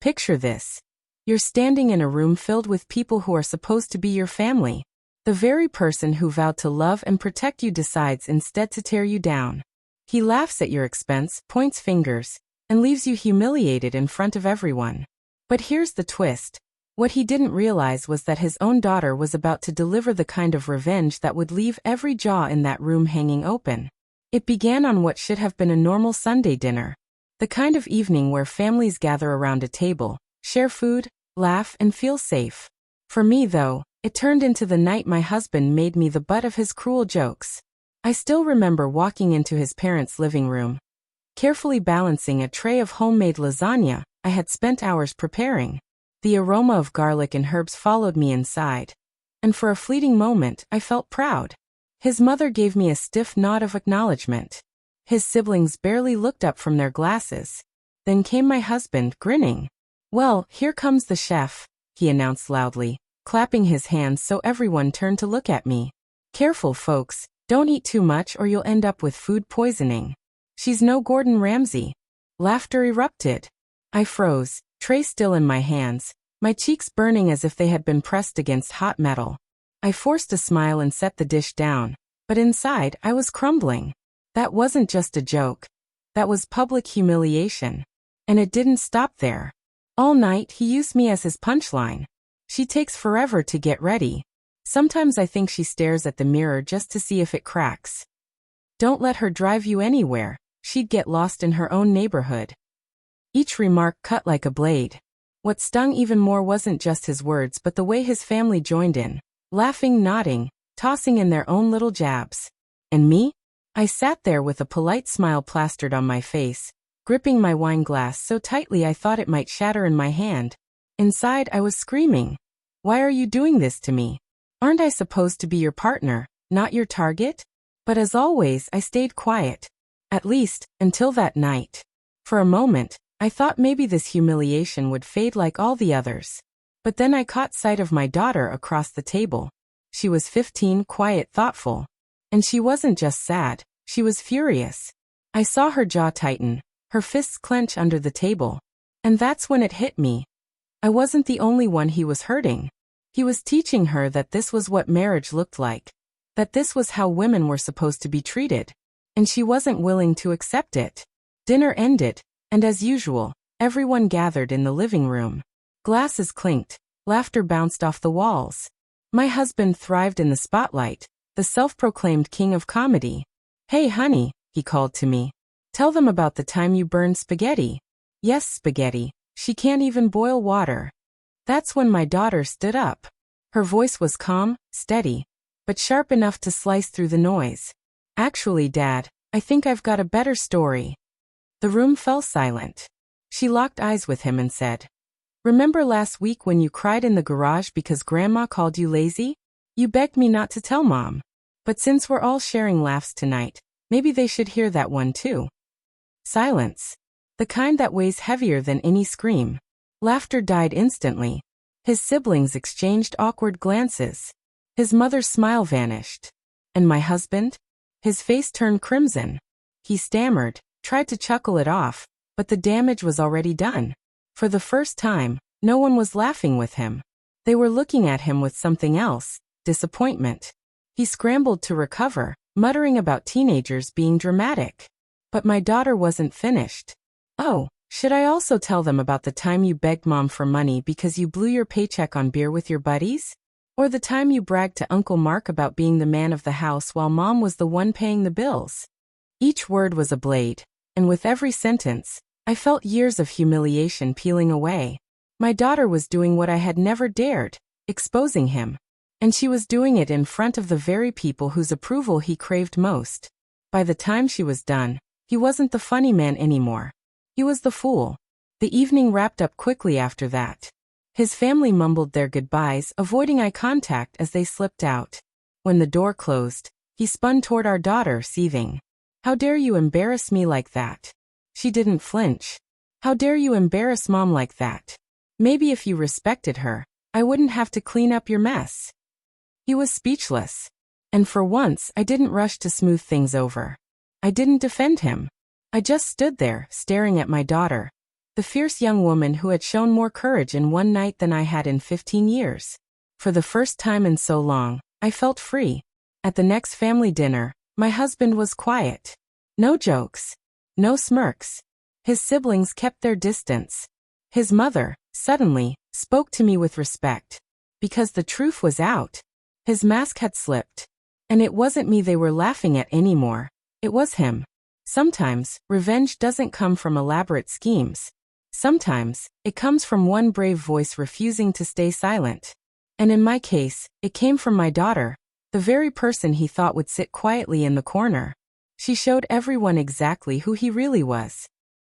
Picture this. You're standing in a room filled with people who are supposed to be your family. The very person who vowed to love and protect you decides instead to tear you down. He laughs at your expense, points fingers, and leaves you humiliated in front of everyone. But here's the twist. What he didn't realize was that his own daughter was about to deliver the kind of revenge that would leave every jaw in that room hanging open. It began on what should have been a normal Sunday dinner. The kind of evening where families gather around a table, share food, laugh, and feel safe. For me, though, it turned into the night my husband made me the butt of his cruel jokes. I still remember walking into his parents' living room, carefully balancing a tray of homemade lasagna I had spent hours preparing. The aroma of garlic and herbs followed me inside, and for a fleeting moment I felt proud. His mother gave me a stiff nod of acknowledgement. His siblings barely looked up from their glasses. Then came my husband, grinning. "Well, here comes the chef," he announced loudly, clapping his hands so everyone turned to look at me. "Careful, folks, don't eat too much or you'll end up with food poisoning. She's no Gordon Ramsay." Laughter erupted. I froze, tray still in my hands, my cheeks burning as if they had been pressed against hot metal. I forced a smile and set the dish down, but inside I was crumbling. That wasn't just a joke. That was public humiliation. And it didn't stop there. All night he used me as his punchline. "She takes forever to get ready. Sometimes I think she stares at the mirror just to see if it cracks. Don't let her drive you anywhere. She'd get lost in her own neighborhood." Each remark cut like a blade. What stung even more wasn't just his words but the way his family joined in, laughing, nodding, tossing in their own little jabs. And me? I sat there with a polite smile plastered on my face, gripping my wine glass so tightly I thought it might shatter in my hand. Inside I was screaming, "Why are you doing this to me? Aren't I supposed to be your partner, not your target?" But as always I stayed quiet. At least, until that night. For a moment, I thought maybe this humiliation would fade like all the others. But then I caught sight of my daughter across the table. She was 15, quiet, thoughtful. And she wasn't just sad, she was furious. I saw her jaw tighten, her fists clench under the table. And that's when it hit me. I wasn't the only one he was hurting. He was teaching her that this was what marriage looked like. That this was how women were supposed to be treated. And she wasn't willing to accept it. Dinner ended. And as usual, everyone gathered in the living room. Glasses clinked, laughter bounced off the walls. My husband thrived in the spotlight, the self-proclaimed king of comedy. "Hey honey," he called to me. "Tell them about the time you burned spaghetti." Yes, spaghetti. She can't even boil water. That's when my daughter stood up. Her voice was calm, steady, but sharp enough to slice through the noise. "Actually, Dad, I think I've got a better story." The room fell silent. She locked eyes with him and said, "Remember last week when you cried in the garage because Grandma called you lazy? You begged me not to tell Mom. But since we're all sharing laughs tonight, maybe they should hear that one too." Silence. The kind that weighs heavier than any scream. Laughter died instantly. His siblings exchanged awkward glances. His mother's smile vanished. And my husband? His face turned crimson. He stammered, tried to chuckle it off, but the damage was already done. For the first time, no one was laughing with him. They were looking at him with something else, disappointment. He scrambled to recover, muttering about teenagers being dramatic. But my daughter wasn't finished. "Oh, should I also tell them about the time you begged Mom for money because you blew your paycheck on beer with your buddies? Or the time you bragged to Uncle Mark about being the man of the house while Mom was the one paying the bills?" Each word was a blade, and with every sentence, I felt years of humiliation peeling away. My daughter was doing what I had never dared, exposing him. And she was doing it in front of the very people whose approval he craved most. By the time she was done, he wasn't the funny man anymore. He was the fool. The evening wrapped up quickly after that. His family mumbled their goodbyes, avoiding eye contact as they slipped out. When the door closed, he spun toward our daughter, seething. "How dare you embarrass me like that?" She didn't flinch. "How dare you embarrass Mom like that? Maybe if you respected her, I wouldn't have to clean up your mess." He was speechless. And for once, I didn't rush to smooth things over. I didn't defend him. I just stood there, staring at my daughter. The fierce young woman who had shown more courage in one night than I had in 15 years. For the first time in so long, I felt free. At the next family dinner, my husband was quiet. No jokes. No smirks. His siblings kept their distance. His mother, suddenly, spoke to me with respect. Because the truth was out. His mask had slipped. And it wasn't me they were laughing at anymore. It was him. Sometimes, revenge doesn't come from elaborate schemes. Sometimes, it comes from one brave voice refusing to stay silent. And in my case, it came from my daughter, the very person he thought would sit quietly in the corner. She showed everyone exactly who he really was.